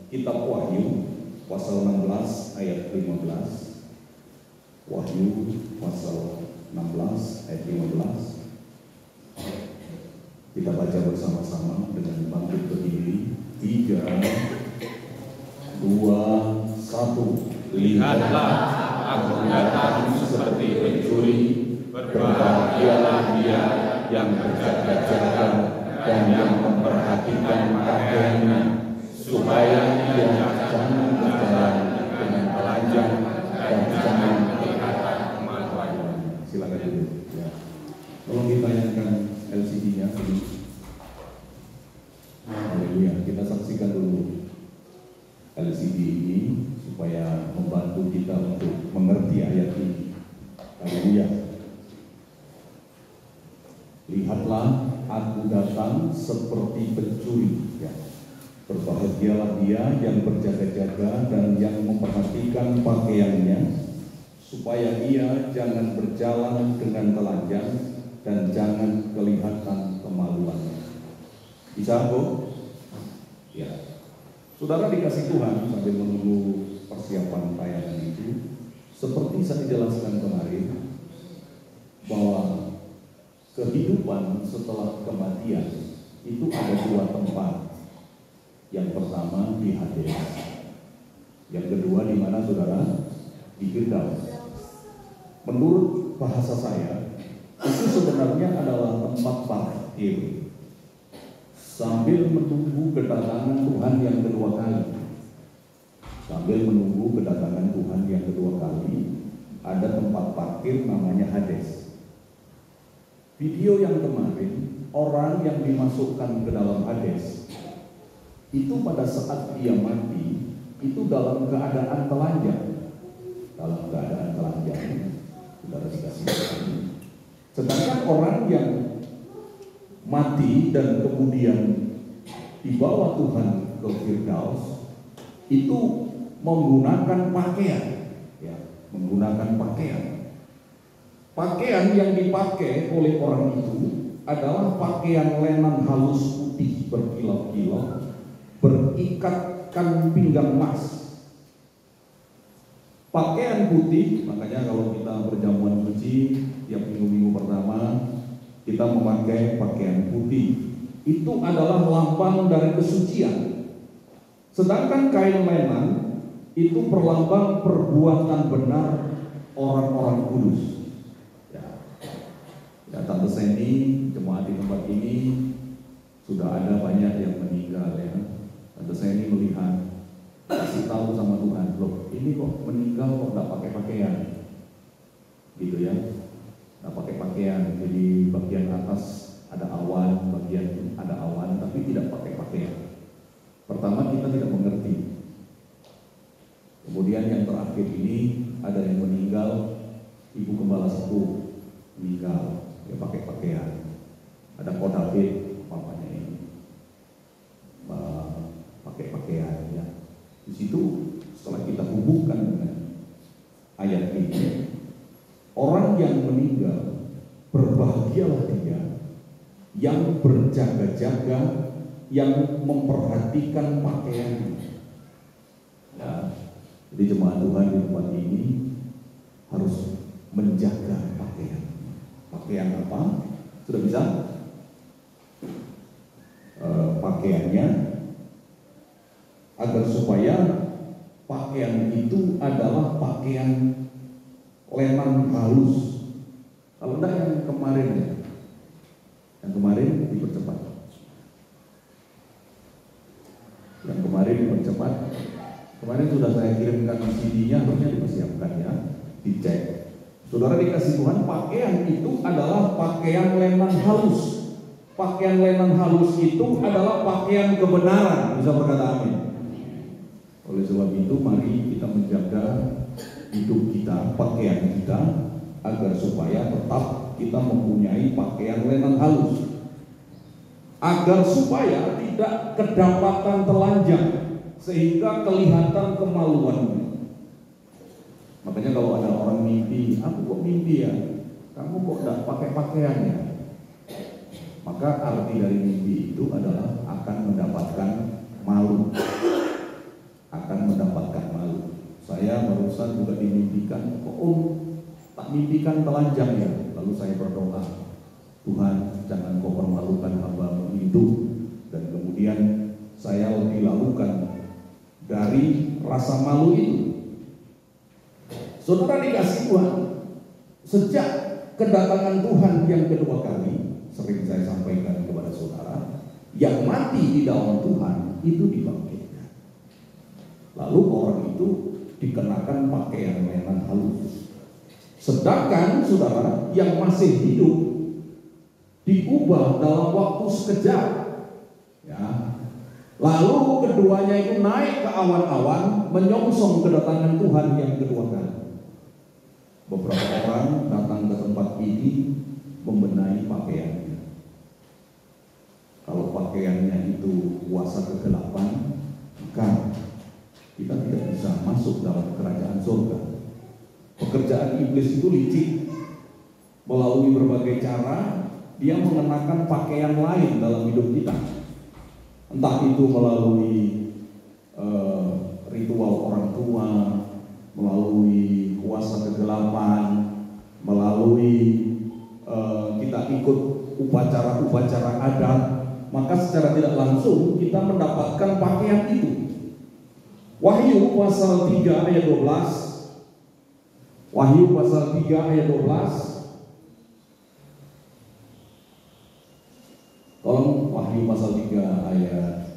Kitab Wahyu pasal 16 ayat 15. Wahyu pasal 16 ayat 15. Kita baca bersama-sama dengan bangkit berdiri. 3, 2, 1. Lihatlah, aku datang seperti pencuri. Berbahagialah dia yang berjaga-jaga dan yang memperhatikan pakaiannya, supaya ia jangan berjalan dengan telanjang dan jangan kelihatan kemaluannya. Silakan duduk. Ya. Tolong ditayangkan LCD-nya. Haleluya. Kita saksikan dulu LCD ini supaya membantu kita untuk mengerti ayat ini. Haleluya. Lihatlah, aku datang seperti pencuri. Ya. Berbahagialah dia yang berjaga-jaga dan yang memperhatikan pakaiannya, supaya ia jangan berjalan dengan telanjang dan jangan kelihatan kemaluannya. Bisa, Bu? Ya. Saudara dikasih Tuhan, sambil menunggu persiapan tayangan itu, seperti saya jelaskan kemarin, bahwa kehidupan setelah kematian itu ada 2 tempat. Yang pertama di Hades, yang kedua di mana, saudara? Di Firdaus. Menurut bahasa saya, itu sebenarnya adalah tempat parkir sambil menunggu kedatangan Tuhan yang kedua kali. Sambil menunggu kedatangan Tuhan yang kedua kali, ada tempat parkir namanya Hades. Video yang kemarin, orang yang dimasukkan ke dalam Hades itu pada saat dia mati itu dalam keadaan telanjang. Dalam keadaan telanjang, saudara dikasih ini. Sedangkan orang yang mati dan kemudian dibawa Tuhan ke Firdaus itu menggunakan pakaian, ya, menggunakan pakaian. Pakaian yang dipakai oleh orang itu adalah pakaian lenan halus putih berkilau-kilau, berikatkan pinggang emas. Pakaian putih, makanya kalau kita berjamuan suci tiap minggu-minggu pertama kita memakai pakaian putih. Itu adalah lambang dari kesucian. Sedangkan kain lenan itu perlambang perbuatan benar orang-orang kudus. Ya, Tante Seni, jemaat di tempat ini sudah ada banyak yang meninggal, ya. Tante Seni melihat, kasih tahu sama Tuhan, loh ini kok meninggal kok nggak pakai pakaian, gitu ya, nggak pakai pakaian. Jadi bagian atas ada awan, bagian ada awan, tapi tidak pakai pakaian. Pertama kita tidak mengerti. Kemudian yang terakhir ini ada yang meninggal, ibu gembala sepuh meninggal. Dia pakai pakaian. Ada David, papanya ini, pakai pakaian. Ya. Di situ setelah kita hubungkan dengan ayat ini, orang yang meninggal berbahagialah dia yang berjaga-jaga, yang memperhatikan pakaian. Ya. Jadi jemaat Tuhan di tempat ini harus menjaga pakaian. Pakaian apa? Sudah bisa? Pakaiannya agar supaya pakaian itu adalah pakaian lenan halus. Kalau enggak yang kemarin ya, yang kemarin dipercepat. Yang kemarin dipercepat. Kemarin sudah saya kirimkan CD-nya, harusnya dipersiapkan ya, dicek. Saudara dikasih Tuhan, pakaian itu adalah pakaian lenan halus. Pakaian lenan halus itu adalah pakaian kebenaran. Bisa berkata amin. Oleh sebab itu mari kita menjaga hidup kita, pakaian kita, agar supaya tetap kita mempunyai pakaian lenan halus. Agar supaya tidak kedapatan telanjang sehingga kelihatan kemaluannya. Makanya kalau ada orang mimpi, aku kok mimpi ya, kamu kok tidak pakai pakaiannya, maka arti dari mimpi itu adalah akan mendapatkan malu. mendapatkan malu. Saya barusan juga dimimpikan, tak mimpikan telanjang ya. Lalu saya berdoa, Tuhan jangan kau permalukan hamba-Mu itu. Dan kemudian saya lebih lakukan dari rasa malu itu. Saudara dikasih Tuhan, sejak kedatangan Tuhan yang kedua kali, sering saya sampaikan kepada saudara, yang mati di dalam Tuhan itu dibangkitkan. Lalu orang itu dikenakan pakaian lenan halus. Sedangkan saudara yang masih hidup diubah dalam waktu sekejap. Ya. Lalu keduanya itu naik ke awan-awan menyongsong kedatangan Tuhan yang kedua kali. Beberapa orang datang ke tempat ini membenahi pakaiannya. Kalau pakaiannya itu kuasa kegelapan, maka kita tidak bisa masuk dalam kerajaan surga. Pekerjaan iblis itu licik. Melalui berbagai cara, dia mengenakan pakaian lain dalam hidup kita. Entah itu melalui ritual orang tua, melalui kuasa kegelapan, melalui kita ikut upacara-upacara adat, maka secara tidak langsung kita mendapatkan pakaian itu. Wahyu pasal 3 ayat 12. Wahyu pasal 3 ayat 12. Tolong Wahyu pasal 3 ayat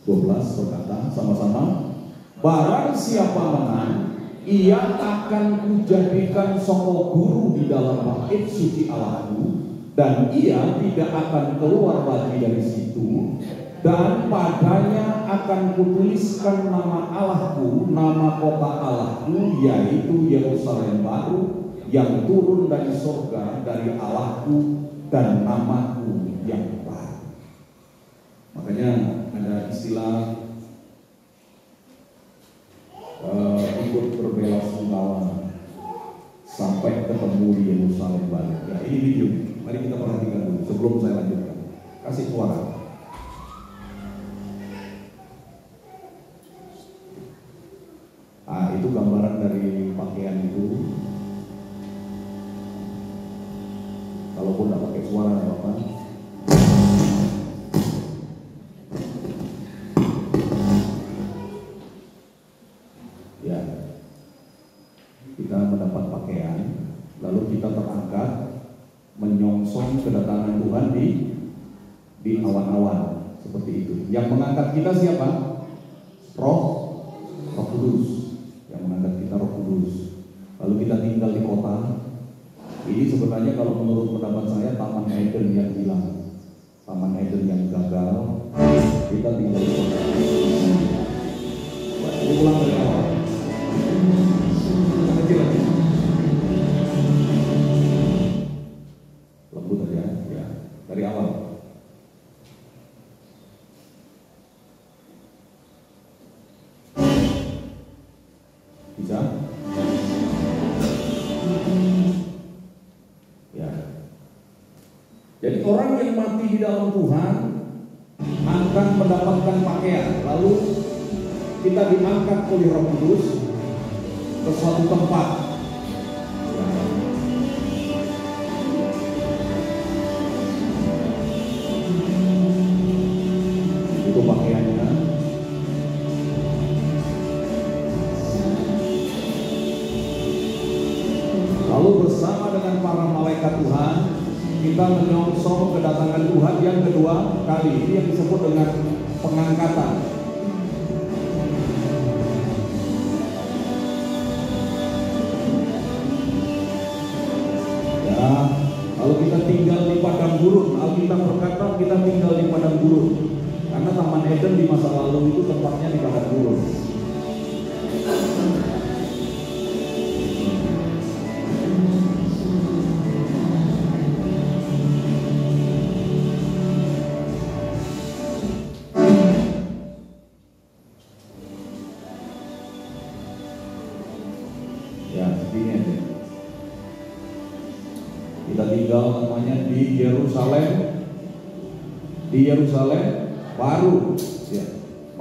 12 berkata sama-sama, barang siapa menang, ia akan kujadikan soko guru di dalam bait suci Allahku, dan ia tidak akan keluar lagi dari situ, dan padanya akan kutuliskan nama Allahku, nama kota Allahku, yaitu Yerusalem baru yang turun dari surga dari Allahku, dan namaku yang baru. Makanya ada istilah ikut berbela-sungkawa sampai ketemu di Yerusalem baru. Ya, ini video. Mari kita perhatikan dulu sebelum saya lanjutkan. Kasih suara. Itu gambaran dari pakaian itu. Kalaupun tidak pakai suara, nggak apa-apa. Ya, kita mendapat pakaian, lalu kita terangkat menyongsong kedatangan Tuhan di awan-awan seperti itu. Yang mengangkat kita siapa? Roh Kudus. Yang mengangkat kita Roh Kudus. Lalu kita tinggal di kota. Ini sebenarnya kalau menurut pendapat saya Taman Eden yang hilang, Taman Eden yang gagal. Kita tinggal di kota. Ini ulang dari awal. Kecil lagi. Lembut aja, ya. Dari awal. Bisa? Ya. Jadi orang yang mati di dalam Tuhan akan mendapatkan pakaian. Lalu kita diangkat oleh Roh Kudus ke suatu tempat. Itu pakaiannya. Lalu bersama dengan para malaikat Tuhan, kita menyongsong kedatangan Tuhan yang kedua kali. Ini yang disebut dengan pengangkatan. Ya, lalu kita tinggal di padang gurun. Alkitab berkata kita tinggal di padang gurun. Karena Taman Eden di masa lalu itu tempatnya di padang gurun. Ya, begini aja. Kita tinggal namanya di Yerusalem baru. Ya.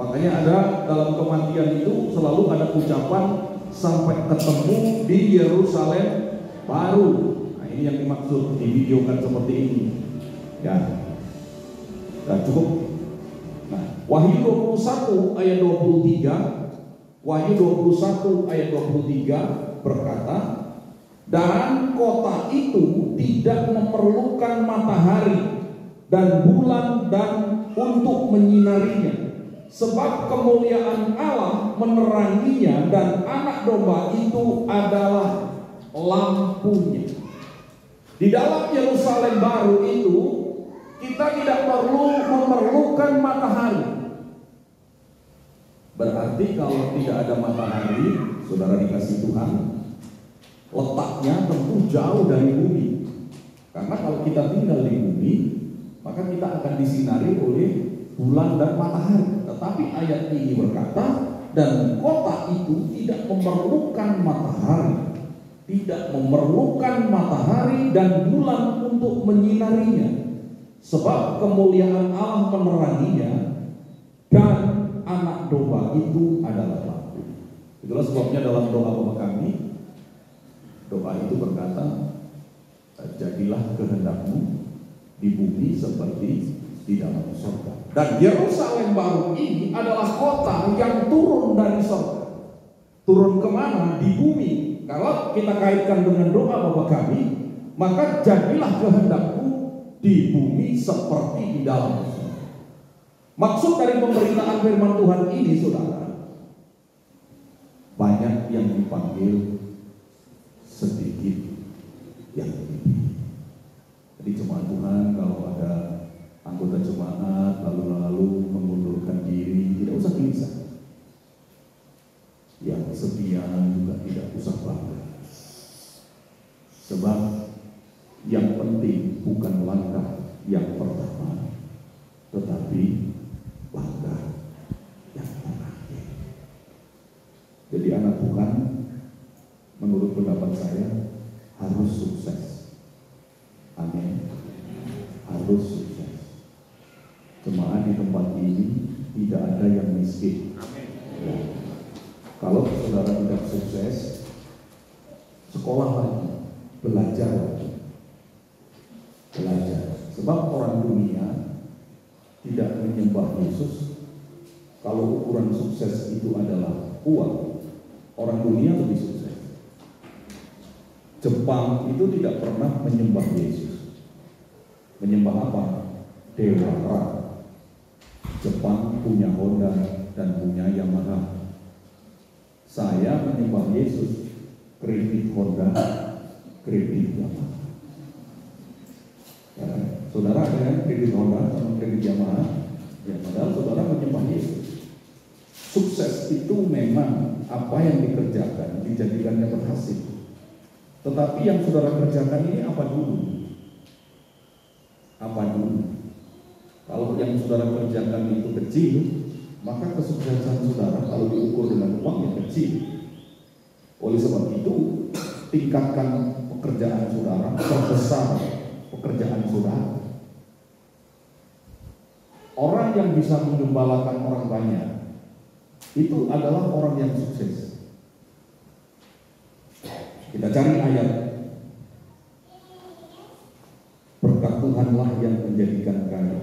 Makanya ada dalam kematian itu selalu ada ucapan sampai ketemu di Yerusalem baru. Nah, ini yang dimaksud divideokan seperti ini. Ya. Dan cukup. Nah, Wahyu 21 ayat 23, Wahyu 21 ayat 23 berkata, dan kota itu tidak memerlukan matahari dan bulan dan untuk menyinarinya, sebab kemuliaan Allah meneranginya dan anak domba itu adalah lampunya. Di dalam Yerusalem baru itu kita tidak perlu memerlukan matahari. Berarti kalau tidak ada matahari, saudara dikasih Tuhan, letaknya tentu jauh dari bumi. Karena kalau kita tinggal di bumi, maka kita akan disinari oleh bulan dan matahari. Tetapi ayat ini berkata, dan kota itu tidak memerlukan matahari, tidak memerlukan matahari dan bulan untuk menyinarinya, sebab kemuliaan Allah meneranginya dan anak domba itu adalah lampu. Itulah sebabnya dalam doa Bapa Kami, doa itu berkata, jadilah kehendakmu di bumi seperti di dalam surga. Dan Yerusalem baru ini adalah kota yang turun dari surga. Turun kemana? Di bumi. Kalau kita kaitkan dengan doa Bapa Kami, maka jadilah kehendakmu di bumi seperti di dalam surga. Maksud dari pemberitaan firman Tuhan ini, saudara, banyak yang dipanggil, sedikit yang dipilih. Jadi jemaat Tuhan, kalau ada anggota jemaat lalu mengundurkan diri, tidak usah gelisah. Yang setia juga tidak usah bangga. Sebab yang penting bukan langkah yang pertama, tetapi langkah yang terakhir. Jadi anak Tuhan, menurut pendapat saya, harus sukses. Amin. Harus sukses. Jemaat di tempat ini tidak ada yang miskin. Ya. Kalau saudara tidak sukses, sekolah lagi, belajar lagi. Belajar. Sebab orang dunia tidak menyembah Yesus. Kalau ukuran sukses itu adalah uang, orang dunia lebih sukses. Jepang itu tidak pernah menyembah Yesus. Menyembah apa? Dewa Ra. Jepang punya Honda dan punya Yamaha. Saya menyembah Yesus, kredit Honda, kredit Yamaha. Ya, saudara ada yang kredit Honda sama kredit Yamaha, ya padahal saudara menyembah Yesus. Sukses itu memang apa yang dikerjakan, dijadikannya berhasil. Tetapi yang saudara kerjakan ini apa dulu? Apa dulu? Kalau yang saudara kerjakan itu kecil, maka kesuksesan saudara kalau diukur dengan uang yang kecil. Oleh sebab itu, tingkatkan pekerjaan saudara, perbesar pekerjaan saudara. Orang yang bisa menggembalakan orang banyak itu adalah orang yang sukses. Kita cari ayat. Berkat Tuhanlah yang menjadikan kaya.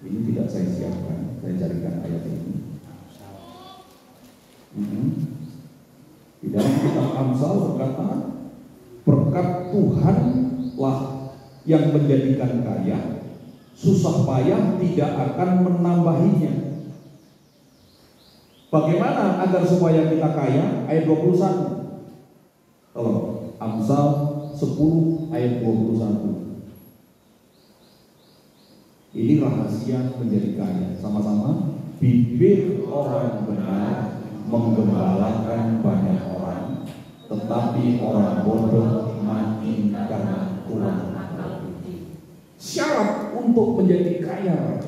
Ini tidak saya siapkan, saya carikan ayat ini. Di dalam kitab Amsal berkata, berkat Tuhanlah yang menjadikan kaya, susah payah tidak akan menambahinya. Bagaimana agar supaya kita kaya? Ayat 21. Tolong, Amsal 10 ayat 21. Ini rahasia menjadi kaya. Sama-sama, bibir orang benar menggembalakan banyak orang, tetapi orang bodoh mati karena kurang. Syarat untuk menjadi kaya,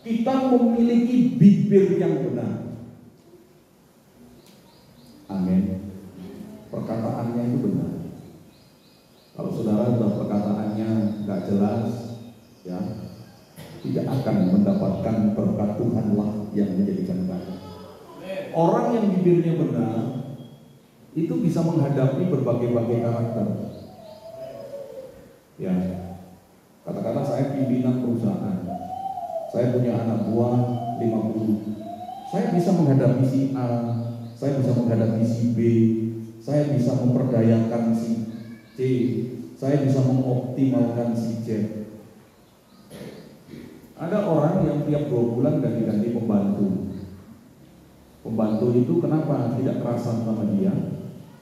kita memiliki bibir yang benar. Amin. Perkataannya itu benar. Kalau saudara sudah perkataannya nggak jelas, ya, tidak akan mendapatkan berkat Tuhanlah yang menjadikan kaya. Orang yang bibirnya benar itu bisa menghadapi berbagai-bagai karakter. Ya, katakanlah saya pimpinan perusahaan, saya punya anak buah 50. Saya bisa menghadapi si A, saya bisa menghadapi si B, saya bisa memperdayakan si C, saya bisa mengoptimalkan si Z. Ada orang yang tiap 2 bulan ganti-ganti pembantu. Pembantu itu kenapa tidak kerasan sama dia?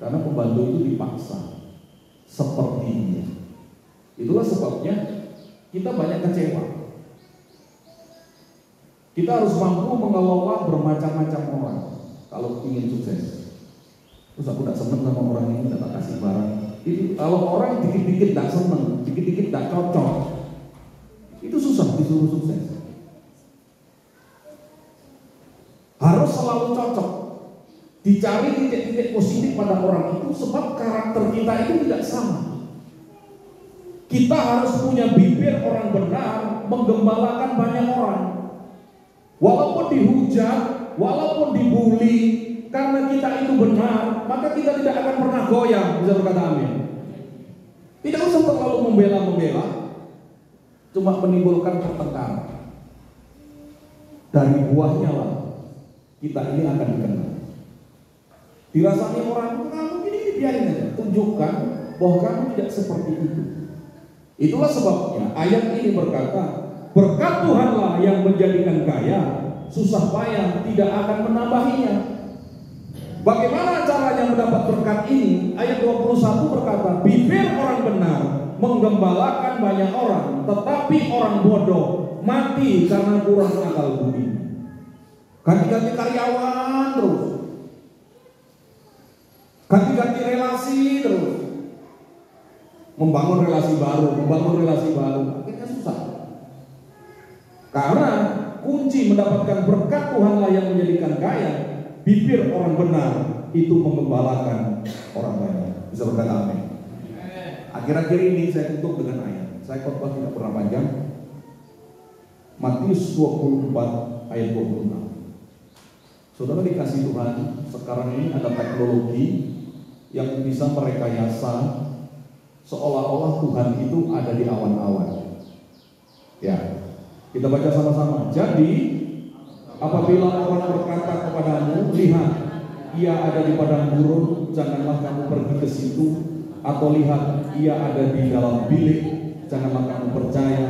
Karena pembantu itu dipaksa seperti dia. Itulah sebabnya kita banyak kecewa. Kita harus mampu mengelola bermacam-macam orang kalau ingin sukses. Terus aku tidak senang sama orang ini, tidak kasih barang. Itu kalau orang dikit-dikit tidak senang, dikit-dikit tidak cocok, itu susah disuruh sukses. Harus selalu cocok. Dicari titik-titik positif pada orang itu, sebab karakter kita itu tidak sama. Kita harus punya bibir orang benar, menggembalakan banyak orang. Walaupun dihujat, walaupun dibully, karena kita itu benar, maka kita tidak akan pernah goyang. Bisa berkata amin. Tidak usah terlalu membela-membela, cuma menimbulkan pertengkaran. Dari buahnya lah kita ini akan dikenal. Dirasani orang, kamu ini biarin aja, tunjukkan bahwa kamu tidak seperti itu. Itulah sebabnya ayat ini berkata, berkat Tuhanlah yang menjadikan kaya, susah payah tidak akan menambahinya. Bagaimana caranya mendapat berkat ini? Ayat 21 berkata, bibir orang benar menggembalakan banyak orang, tetapi orang bodoh mati karena kurang akal budi. Ganti-ganti karyawan terus, ganti-ganti relasi terus, membangun relasi baru, akhirnya susah. Karena kunci mendapatkan berkat Tuhanlah yang menjadikan kaya, bibir orang benar itu menggembalakan orang banyak. Bisa berkata amin. Akhir-akhir ini saya tutup dengan ayat. Saya khotbah tidak pernah panjang. Matius 24 ayat 26. Saudara dikasih Tuhan, sekarang ini ada teknologi yang bisa merekayasa seolah-olah Tuhan itu ada di awan-awan. Ya, kita baca sama-sama. Jadi, apabila orang berkata kepadamu, lihat, ia ada di padang gurun, janganlah kamu pergi ke situ. Atau lihat, ia ada di dalam bilik, janganlah kamu percaya.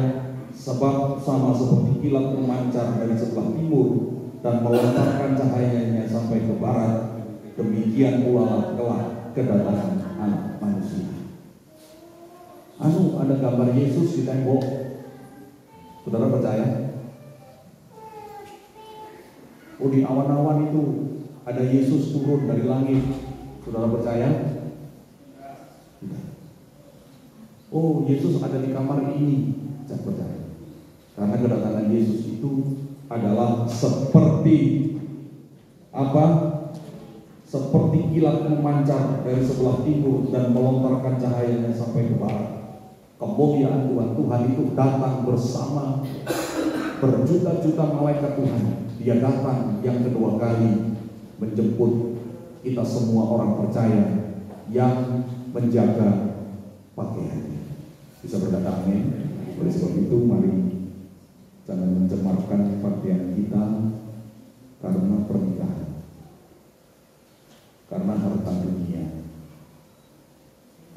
Sebab sama seperti kilat memancar dari sebelah timur dan melontarkan cahayanya sampai ke barat, demikian pula kelak kedatangan Anak Manusia. Ada gambar Yesus di tembok. Saudara percaya? Oh, di awan-awan itu ada Yesus turun dari langit. Saudara percaya? Oh, Yesus ada di kamar ini. Saya percaya. Karena kedatangan Yesus itu adalah seperti apa? Seperti kilat memancar dari sebelah timur dan melontarkan cahayanya sampai ke barat. Kemuliaan Tuhan itu datang bersama berjuta-juta malaikat Tuhan. Dia datang yang kedua kali menjemput kita semua orang percaya yang menjaga pakaiannya. Bisa berkata amin. Oleh sebab itu mari jangan mencemarkan pakaian kita karena pernikahan, karena harta dunia,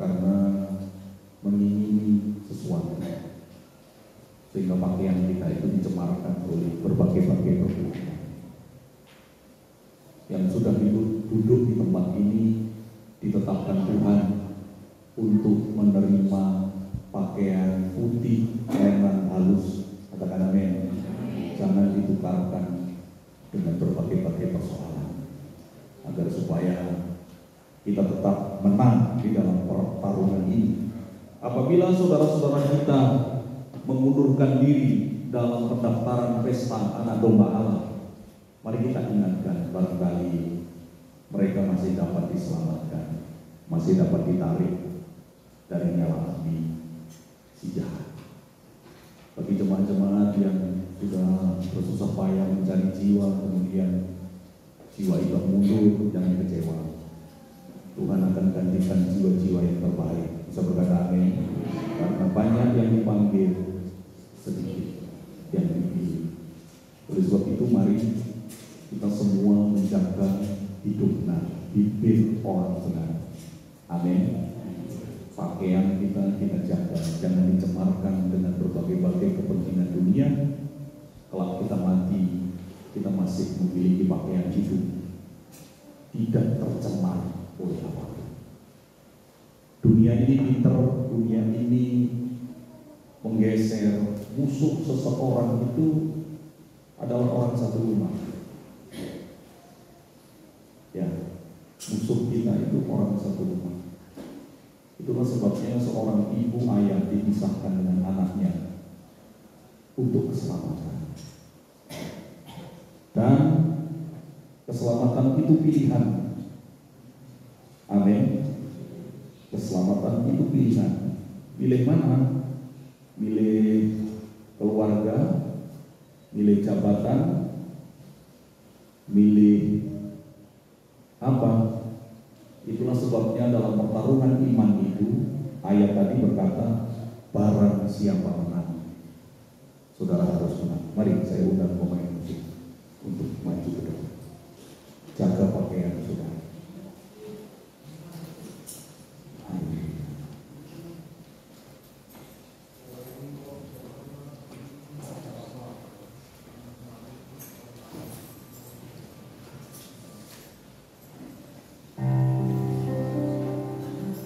karena mengingini sesuatu, sehingga pakaian kita itu dicemarkan oleh berbagai-bagai perbuatan. Yang sudah duduk di tempat ini ditetapkan Tuhan untuk menerima pakaian putih lenan halus. Katakan amin. Jangan ditukarkan dengan berbagai-bagai persoalan, agar supaya kita tetap menang di dalam pertarungan ini. Apabila saudara-saudara kita mengundurkan diri dalam pendaftaran pesta anak domba Allah, mari kita ingatkan, barangkali mereka masih dapat diselamatkan, masih dapat ditarik dari nyala api si jahat. Bagi jemaat-jemaat yang sudah bersusah payah mencari jiwa, kemudian jiwa itu mundur, jangan kecewa. Tuhan akan gantikan jiwa-jiwa yang terbaik. Bisa berkata amin. Karena banyak yang dipanggil, sedikit yang dipilih. Oleh sebab itu mari kita semua menjaga hidupnya, bibir orang benar. Amin. Pakaian kita jaga, jangan dicemarkan dengan berbagai-bagai kepentingan dunia. Kalau kita mati, kita masih memiliki pakaian hidup, tidak tercemar oleh apapun. Dunia ini pintar, dunia ini menggeser. Musuh seseorang itu adalah orang satu rumah. Ya, musuh kita itu orang satu rumah. Itulah sebabnya seorang ibu ayah dipisahkan dengan anaknya untuk keselamatan. Dan keselamatan itu pilihan. Amin. Keselamatan itu pilihan. Milih mana? Milih keluarga, milih jabatan, milih apa? Itulah sebabnya dalam pertarungan iman itu, ayat tadi berkata, barang siapa menang, saudara harus menang. Mari saya undang pemain musik untuk maju ke depan. Jaga pakaian saudara.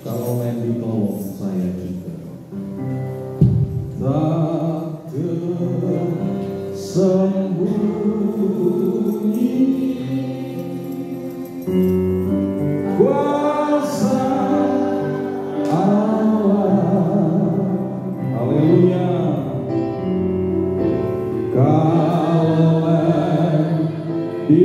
Kalau Randy tolong saya juga. Tak tersembunyi kuasa Allah. Haleluya. Kalau di